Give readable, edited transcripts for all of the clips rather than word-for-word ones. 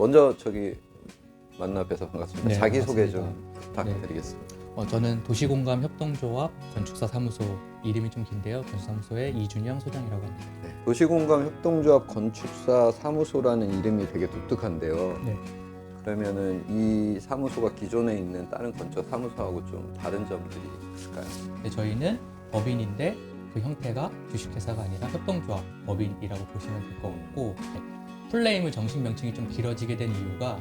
먼저 저기 만나 뵈서 반갑습니다. 네, 자기소개 반갑습니다. 좀 부탁드리겠습니다. 저는 도시공감 협동조합 건축사 사무소, 이름이 좀 긴데요. 건축사무소의 이준영 소장이라고 합니다. 네. 도시공감 협동조합 건축사 사무소라는 이름이 되게 독특한데요. 네. 그러면은 이 사무소가 기존에 있는 다른 건축 사무소하고 좀 다른 점들이 있을까요? 근데 저희는 법인인데 그 형태가 주식회사가 아니라 협동조합 법인이라고 보시면 될 것 같고, 풀네임을 정식 명칭이 좀 길어지게 된 이유가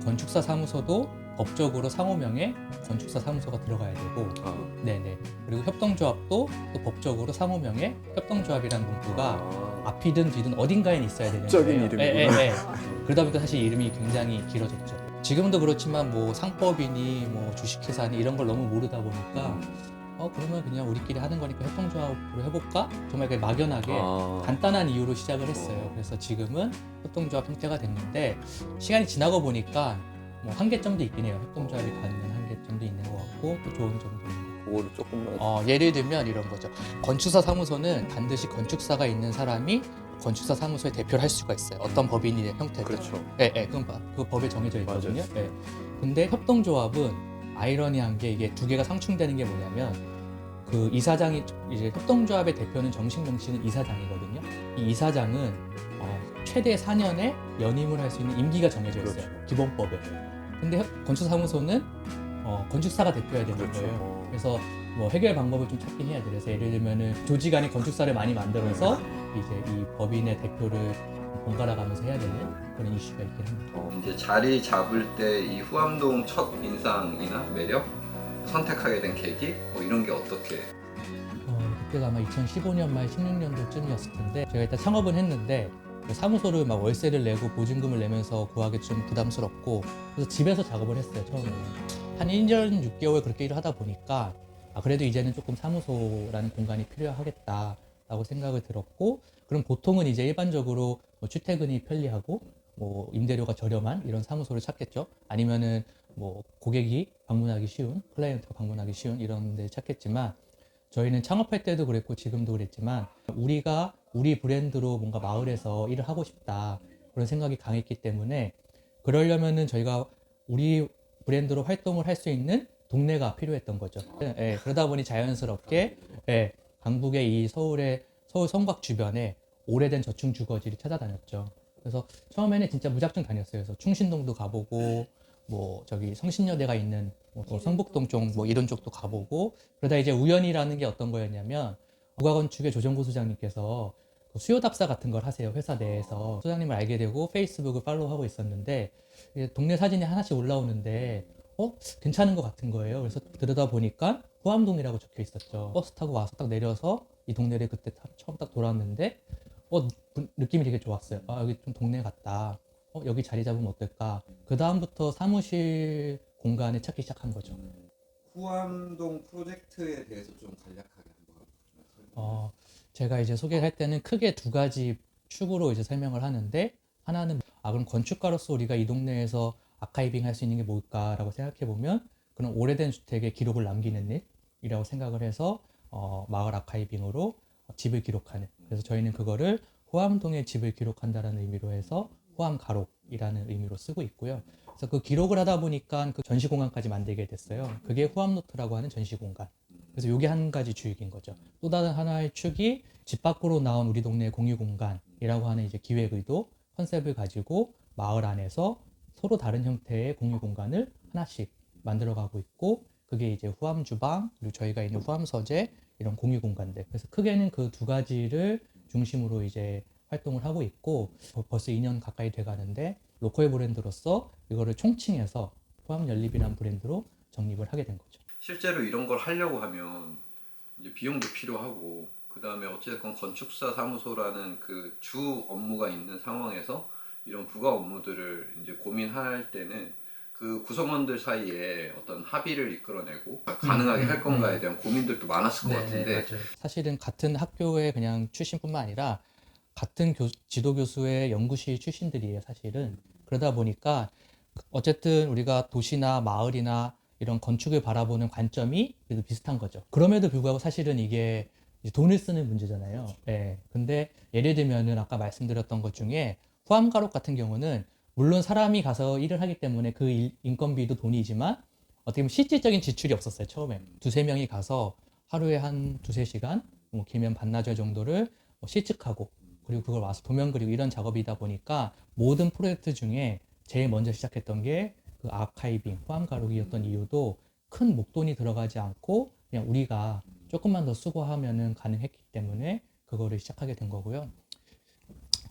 건축사 사무소도 법적으로 상호명에 건축사 사무소가 들어가야 되고, 네네. 그리고 협동조합도 또 법적으로 상호명에 협동조합이라는 문구가 앞이든 뒤든 어딘가에 있어야 되는 법적인 거예요. 이름이구나. 예. 그러다 보니까 사실 이름이 굉장히 길어졌죠. 지금도 그렇지만 뭐 상법이니 뭐 주식회사니 이런 걸 너무 모르다 보니까 그러면 그냥 우리끼리 하는 거니까 협동조합으로 해볼까? 정말 그 막연하게 간단한 이유로 시작을 했어요. 그래서 지금은 협동조합 형태가 됐는데, 시간이 지나고 보니까 뭐 한계점도 있긴 해요. 협동조합이 갖는 한계점도 있는 것 같고 또 좋은 점도 있는 것 같고. 그거를 조금만 예를 들면 이런 거죠. 건축사 사무소는 반드시 건축사가 있는 사람이 건축사 사무소의 대표를 할 수가 있어요. 어떤 법인의 형태든. 그렇죠. 그건 그 법에 정해져 있거든요. 예. 근데 협동조합은 아이러니한 게 이게 두 개가 상충되는 게 뭐냐면, 그 이사장이 이제 협동조합의 대표는 정식 명칭은 이사장이거든요. 이 이사장은 최대 4년에 연임을 할 수 있는 임기가 정해져 있어요. 그렇죠. 기본법에. 근데 건축사무소는 건축사가 대표해야 되는 그렇죠. 거예요. 그래서 뭐 해결 방법을 좀 찾긴 해야 돼요. 그래서 예를 들면은 조직 안에 건축사를 많이 만들어서 이제 이 법인의 대표를 번갈아 가면서 해야 되는 그런 이슈가 있긴 합니다. 이제 자리 잡을 때 이 후암동 첫 인상이나 매력, 선택하게 된 계기 뭐 이런 게 어떻게? 그때가 아마 2015년 말 16년도쯤이었을 텐데, 제가 일단 창업은 했는데 사무소를 막 월세를 내고 보증금을 내면서 구하기 좀 부담스럽고, 그래서 집에서 작업을 했어요. 처음에는 한 1년 6개월 그렇게 일을 하다 보니까 그래도 이제는 조금 사무소라는 공간이 필요하겠다라고 생각을 들었고, 그럼 보통은 이제 일반적으로 뭐 출퇴근이 편리하고 뭐 임대료가 저렴한 이런 사무소를 찾겠죠. 아니면은 뭐 고객이 방문하기 쉬운, 클라이언트가 방문하기 쉬운 이런 데 찾겠지만, 저희는 창업할 때도 그랬고 지금도 그랬지만 우리가 우리 브랜드로 뭔가 마을에서 일을 하고 싶다 그런 생각이 강했기 때문에, 그러려면은 저희가 우리 브랜드로 활동을 할 수 있는 동네가 필요했던 거죠. 그러다 보니 자연스럽게 강북의 이 서울 성곽 주변에 오래된 저층 주거지를 찾아다녔죠. 그래서 처음에는 진짜 무작정 다녔어요. 그래서 충신동도 가보고 뭐 저기 성신여대가 있는 뭐 성북동 쪽 뭐 이런 쪽도 가보고, 그러다 이제 우연이라는 게 어떤 거였냐면, 국가건축의 조정구 소장님께서 수요 답사 같은 걸 하세요. 회사 내에서 소장님을 알게 되고 페이스북을 팔로우하고 있었는데, 동네 사진이 하나씩 올라오는데 괜찮은 것 같은 거예요. 그래서 들여다 보니까 후암동이라고 적혀 있었죠. 버스 타고 와서 딱 내려서 이 동네를 그때 처음 딱 돌았는데 느낌이 되게 좋았어요. 여기 좀 동네 같다. 여기 자리 잡으면 어떨까? 그 다음부터 사무실 공간을 찾기 시작한 거죠. 후암동 프로젝트에 대해서 좀 간략하게 한번. 제가 이제 소개를 할 때는 크게 두 가지 축으로 이제 설명을 하는데, 하나는 그럼 건축가로서 우리가 이 동네에서 아카이빙 할 수 있는 게 뭘까라고 생각해 보면, 그런 오래된 주택의 기록을 남기는 일이라고 생각을 해서 마을 아카이빙으로 집을 기록하는. 그래서 저희는 그거를 후암동의 집을 기록한다라는 의미로 해서 후암가록이라는 의미로 쓰고 있고요. 그래서 그 기록을 하다 보니까 그 전시공간까지 만들게 됐어요. 그게 후암노트라고 하는 전시공간. 그래서 이게 한 가지 주익인 거죠. 또 다른 하나의 축이 집 밖으로 나온 우리 동네 공유공간이라고 하는 이제 기획 의도, 컨셉을 가지고 마을 안에서 서로 다른 형태의 공유공간을 하나씩 만들어가고 있고, 그게 이제 후암주방, 그리고 저희가 있는 후암서재 이런 공유공간들. 그래서 크게는 그 두 가지를 중심으로 이제 활동을 하고 있고, 벌써 2년 가까이 돼가는데 로컬 브랜드로서 이거를 총칭해서 후암연립이라는 브랜드로 정립을 하게 된 거죠. 실제로 이런 걸 하려고 하면 이제 비용도 필요하고, 그 다음에 어쨌든 건축사 사무소라는 그 주 업무가 있는 상황에서 이런 부가 업무들을 이제 고민할 때는 그 구성원들 사이에 어떤 합의를 이끌어내고 가능하게 할 건가에 대한 고민들도 많았을 것 같은데. 사실은 같은 학교의 그냥 출신뿐만 아니라 같은 지도 교수의 연구실 출신들이에요, 사실은. 그러다 보니까 어쨌든 우리가 도시나 마을이나 이런 건축을 바라보는 관점이 그래도 비슷한 거죠. 그럼에도 불구하고 사실은 이게 이제 돈을 쓰는 문제잖아요. 근데 예를 들면은 아까 말씀드렸던 것 중에 후암가록 같은 경우는 물론 사람이 가서 일을 하기 때문에 그 인건비도 돈이지만 어떻게 보면 실질적인 지출이 없었어요. 처음에 두세 명이 가서 하루에 한 두세 시간, 뭐 길면 반나절 정도를 뭐 실측하고 그리고 그걸 와서 도면 그리고 이런 작업이다 보니까 모든 프로젝트 중에 제일 먼저 시작했던 게 그 아카이빙, 후암 가루기였던 이유도 큰 목돈이 들어가지 않고 그냥 우리가 조금만 더 수고하면은 가능했기 때문에 그거를 시작하게 된 거고요.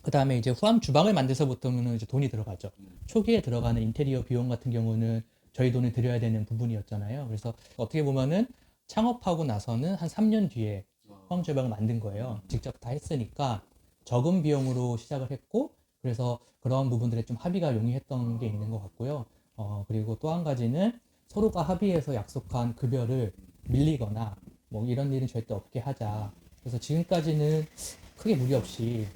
그 다음에 이제 후암 주방을 만들어서부터는 이제 돈이 들어가죠. 초기에 들어가는 인테리어 비용 같은 경우는 저희 돈을 들여야 되는 부분이었잖아요. 그래서 어떻게 보면은 창업하고 나서는 한 3년 뒤에 후암 주방을 만든 거예요. 직접 다 했으니까 적은 비용으로 시작을 했고, 그래서 그런 부분들에 좀 합의가 용이했던 게 있는 것 같고요. 그리고 또 한 가지는 서로가 합의해서 약속한 급여를 밀리거나 뭐 이런 일은 절대 없게 하자. 그래서 지금까지는 크게 무리 없이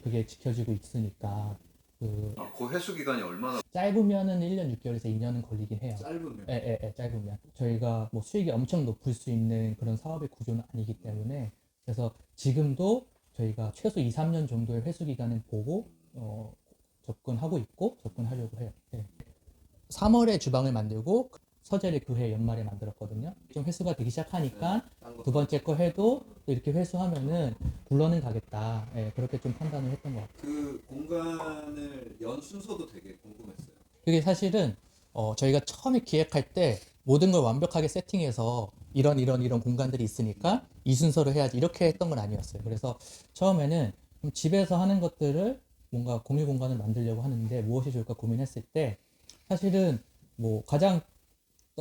그게 지켜지고 있으니까 그 그 회수 기간이 얼마나 짧으면은 1년 6개월에서 2년은 걸리긴 해요. 짧으면? 짧으면. 저희가 뭐 수익이 엄청 높을 수 있는 그런 사업의 구조는 아니기 때문에 그래서 지금도 저희가 최소 2, 3년 정도의 회수 기간을 보고 접근하고 있고 접근하려고 해요. 3월에 주방을 만들고 서재를 그해 연말에 만들었거든요. 좀 회수가 되기 시작하니까 두 번째 거 해도 또 이렇게 회수하면은 굴러는 가겠다. 그렇게 좀 판단을 했던 것 같아요. 그 공간을 연 순서도 되게 궁금했어요. 그게 사실은 저희가 처음에 기획할 때 모든 걸 완벽하게 세팅해서 이런 공간들이 있으니까 이 순서로 해야지 이렇게 했던 건 아니었어요. 그래서 처음에는 좀 집에서 하는 것들을 뭔가 공유 공간을 만들려고 하는데 무엇이 좋을까 고민했을 때 사실은 뭐 가장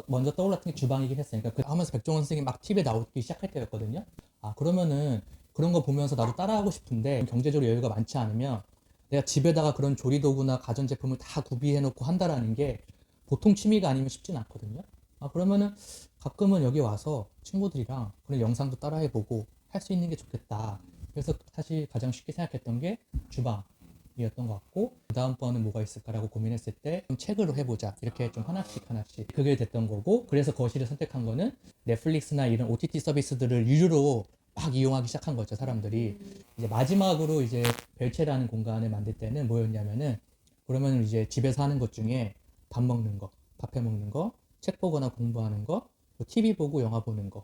먼저 떠올랐던 게 주방이긴 했어요. 그러니까 그 하면서 백종원 선생님이 막 TV에 나오기 시작할 때였거든요. 그러면은 그런 거 보면서 나도 따라하고 싶은데 경제적으로 여유가 많지 않으면 내가 집에다가 그런 조리도구나 가전제품을 다 구비해놓고 한다라는 게 보통 취미가 아니면 쉽진 않거든요. 그러면은 가끔은 여기 와서 친구들이랑 그런 영상도 따라해보고 할 수 있는 게 좋겠다. 그래서 사실 가장 쉽게 생각했던 게 주방이었던 것 같고, 그 다음번은 뭐가 있을까라고 고민했을 때 좀 책으로 해보자. 이렇게 좀 하나씩 그게 됐던 거고, 그래서 거실을 선택한 거는 넷플릭스나 이런 OTT 서비스들을 유료로 막 이용하기 시작한 거죠, 사람들이. 이제 마지막으로 이제 별채라는 공간을 만들 때는 뭐였냐면은, 그러면 이제 집에서 하는 것 중에 밥 먹는 거, 밥해 먹는 거, 책 보거나 공부하는 거, TV 보고 영화 보는 거.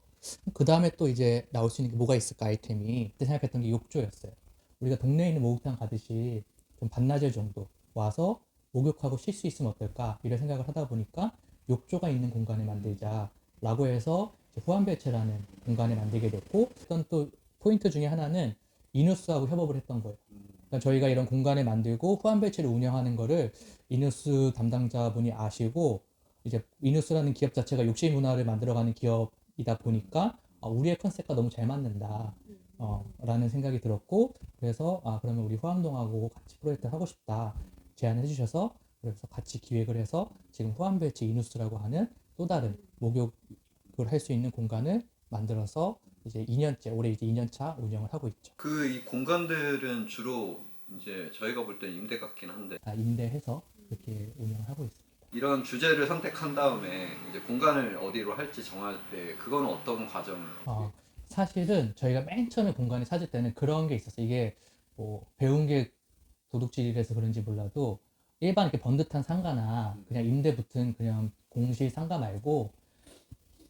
그 다음에 또 이제 나올 수 있는 게 뭐가 있을까, 아이템이. 그때 생각했던 게 욕조였어요. 우리가 동네에 있는 목욕탕 가듯이 좀 반나절 정도 와서 목욕하고 쉴 수 있으면 어떨까, 이런 생각을 하다 보니까 욕조가 있는 공간을 만들자라고 해서 후한별채라는 공간을 만들게 됐고, 어떤 또 포인트 중에 하나는 이누스하고 협업을 했던 거예요. 그러니까 저희가 이런 공간을 만들고 후한별채를 운영하는 거를 이누스 담당자분이 아시고, 이제 이누스라는 기업 자체가 욕실 문화를 만들어가는 기업이다 보니까 우리의 컨셉과 너무 잘 맞는다. 라는 생각이 들었고, 그래서 그러면 우리 후암동하고 같이 프로젝트를 하고 싶다 제안을 해주셔서, 그래서 같이 기획을 해서 지금 후암벨치 이누스라고 하는 또 다른 목욕을 할 수 있는 공간을 만들어서 이제 2년째, 올해 이제 2년차 운영을 하고 있죠. 그 이 공간들은 주로 이제 저희가 볼 때는 임대 같긴 한데 임대해서 이렇게 운영을 하고 있습니다. 이런 주제를 선택한 다음에 이제 공간을 어디로 할지 정할 때 그거는 어떤 과정을 사실은 저희가 맨 처음에 공간을 찾을 때는 그런 게 있었어요. 이게 뭐 배운 게 도둑질이라서 그런지 몰라도 일반 이렇게 번듯한 상가나 그냥 임대 붙은 그냥 공실 상가 말고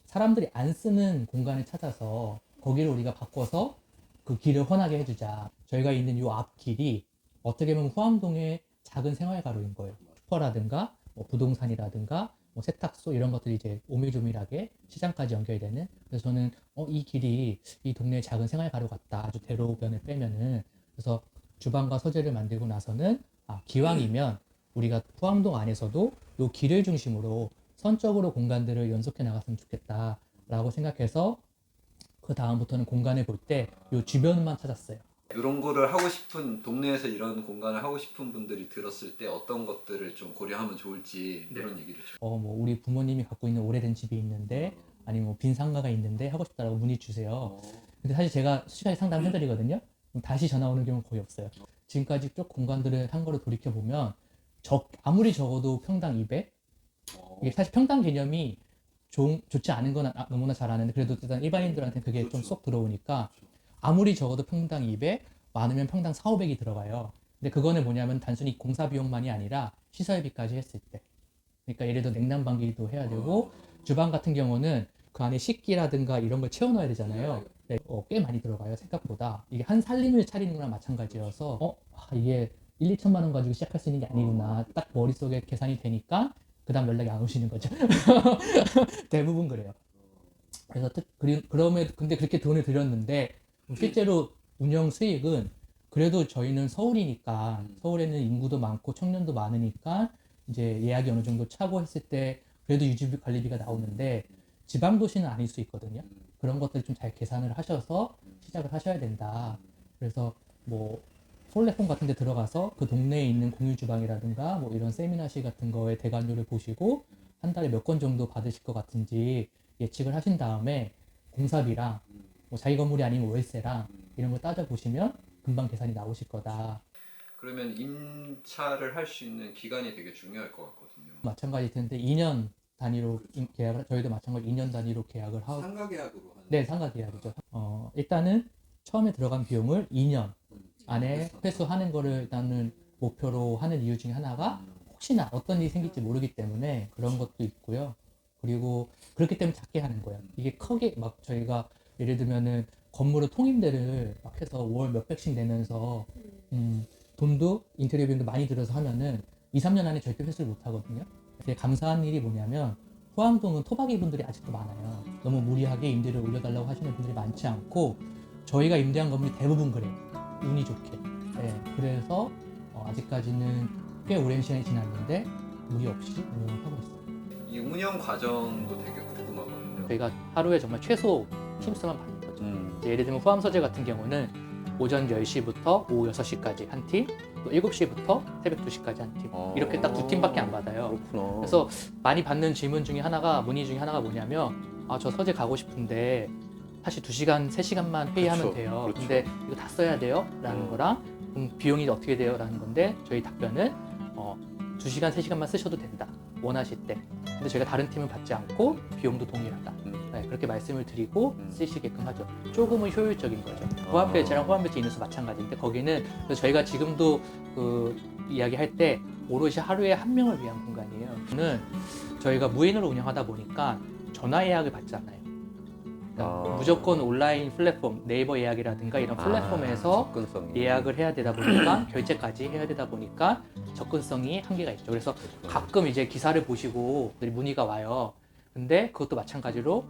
사람들이 안 쓰는 공간을 찾아서 거기를 우리가 바꿔서 그 길을 훤하게 해주자. 저희가 있는 이 앞길이 어떻게 보면 후암동의 작은 생활가로인 거예요. 슈퍼라든가 뭐 부동산이라든가 뭐 세탁소 이런 것들이 이제 오밀조밀하게 시장까지 연결되는. 그래서 저는 이 길이 이 동네의 작은 생활가로 같다. 아주 대로변을 빼면은. 그래서 주방과 서재를 만들고 나서는 기왕이면 우리가 후암동 안에서도 이 길을 중심으로 선적으로 공간들을 연속해 나갔으면 좋겠다라고 생각해서 그 다음부터는 공간을 볼 때 이 주변만 찾았어요. 이런 거를 하고 싶은 동네에서 이런 공간을 하고 싶은 분들이 들었을 때 어떤 것들을 좀 고려하면 좋을지 그런 얘기를 좀. 뭐 우리 부모님이 갖고 있는 오래된 집이 있는데 아니면 뭐 빈 상가가 있는데 하고 싶다라고 문의 주세요. 근데 사실 제가 수시까지 상담해드리거든요. 그럼 다시 전화 오는 경우는 거의 없어요. 지금까지 쭉 공간들을 한 거를 돌이켜 보면 아무리 적어도 평당 200. 이게 사실 평당 개념이 좋지 않은 건 너무나 잘 아는데 그래도 일단 일반인들한테 그게 좀 쏙 들어오니까 아무리 적어도 평당 200, 많으면 평당 4, 500이 들어가요. 근데 그거는 뭐냐면 단순히 공사 비용만이 아니라 시설비까지 했을 때. 그러니까 예를 들어 냉난방기도 해야 되고 주방 같은 경우는 그 안에 식기라든가 이런 걸 채워넣어야 되잖아요. 네, 꽤 많이 들어가요 생각보다. 이게 한 살림을 차리는 거랑 마찬가지여서 이게 1, 2천만 원 가지고 시작할 수 있는 게 아니구나. 딱 머릿속에 계산이 되니까 그 다음 연락이 안 오시는 거죠. 대부분 그래요. 그래서 그러면 근데 그렇게 돈을 들였는데 실제로 운영 수익은 그래도 저희는 서울이니까 서울에는 인구도 많고 청년도 많으니까 이제 예약이 어느 정도 차고 했을 때 그래도 유지비 관리비가 나오는데 지방 도시는 아닐 수 있거든요. 그런 것들 좀 잘 계산을 하셔서 시작을 하셔야 된다. 그래서 뭐 플랫폼 같은 데 들어가서 그 동네에 있는 공유 주방이라든가 뭐 이런 세미나실 같은 거에 대관료를 보시고 한 달에 몇 건 정도 받으실 것 같은지 예측을 하신 다음에 공사비랑 뭐 자기 건물이 아니면 월세랑 이런 걸 따져보시면 금방 계산이 나오실 거다. 그러면 임차를 할 수 있는 기간이 되게 중요할 것 같거든요. 마찬가지일 텐데 2년 단위로 계약을 저희도 마찬가지로 2년 단위로 계약을 하고 상가 계약으로 하는. 네, 상가 계약이죠. 일단은 처음에 들어간 비용을 2년 안에 회수하는 거를 일단은 목표로 하는 이유 중에 하나가 혹시나 어떤 일이 생길지 모르기 때문에 그런 것도 있고요. 그리고 그렇기 때문에 작게 하는 거예요. 이게 크게 막 저희가 예를 들면은 건물의 통임대를 막 해서 월 몇백씩 내면서 돈도 인테리어 비용도 많이 들어서 하면은 2, 3년 안에 절대 회수를 못 하거든요. 되게 감사한 일이 뭐냐면 호암동은 토박이 분들이 아직도 많아요. 너무 무리하게 임대를 올려달라고 하시는 분들이 많지 않고 저희가 임대한 건물이 대부분 그래요. 운이 좋게. 네, 그래서 아직까지는 꽤 오랜 시간이 지났는데 무리 없이 운영을 하고 있어요. 이 운영 과정도 되게 궁금하거든요. 저희가 하루에 정말 최소 팀수만 받는 거죠. 예를 들면 후암서재 같은 경우는 오전 10시부터 오후 6시까지 한 팀, 또 7시부터 새벽 2시까지 한 팀. 이렇게 딱 두 팀밖에 안 받아요. 그렇구나. 그래서 많이 받는 질문 중에 하나가, 문의 중에 하나가 뭐냐면 저 서재 가고 싶은데 사실 2시간, 3시간만 회의하면 그렇죠. 돼요. 그렇죠. 근데 이거 다 써야 돼요? 라는 거랑 비용이 어떻게 돼요? 라는 건데 저희 답변은 2시간, 3시간만 쓰셔도 된다. 원하실 때. 근데 저희가 다른 팀은 받지 않고 비용도 동일하다. 네, 그렇게 말씀을 드리고 쓰시게끔 하죠. 조금은 효율적인 거죠. 호암배치랑 호암배치 인수도 마찬가지인데 거기는 그래서 저희가 지금도 그 이야기할 때 오롯이 하루에 한 명을 위한 공간이에요. 저는 저희가 무인으로 운영하다 보니까 전화 예약을 받지 않아요. 그러니까 무조건 온라인 플랫폼, 네이버 예약이라든가 이런 플랫폼에서 접근성이. 예약을 해야 되다 보니까 결제까지 해야 되다 보니까 접근성이 한계가 있죠. 그래서 가끔 이제 기사를 보시고 문의가 와요. 근데 그것도 마찬가지로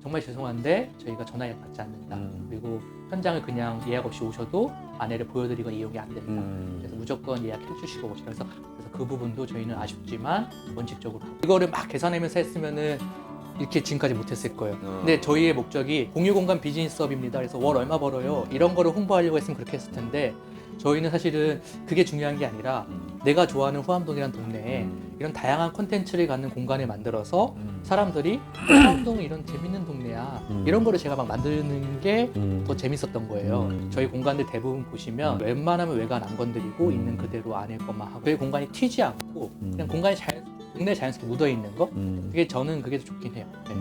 정말 죄송한데 저희가 전화 예약 받지 않는다. 그리고 현장을 그냥 예약 없이 오셔도 아내를 보여드리거나 이용이 안 된다. 그래서 무조건 예약해 주시고 오시라. 그래서 그 부분도 저희는 아쉽지만 원칙적으로 하고. 이거를 막 계산하면서 했으면은 이렇게 지금까지 못했을 거예요. 근데 저희의 목적이 공유공간 비즈니스업입니다. 그래서 월 얼마 벌어요. 이런 거를 홍보하려고 했으면 그렇게 했을 텐데 저희는 사실은 그게 중요한 게 아니라 내가 좋아하는 후암동이라는 동네에 이런 다양한 콘텐츠를 갖는 공간을 만들어서 사람들이 후암동은 이런 재밌는 동네야. 이런 거를 제가 막 만드는 게 더 재밌었던 거예요. 저희 공간들 대부분 보시면 웬만하면 외관 안 건드리고 있는 그대로 안에 것만 하고 저희 공간이 튀지 않고 그냥 공간이 동네에 자연스럽게 묻어 있는 거. 그게 저는 그게 더 좋긴 해요. 네.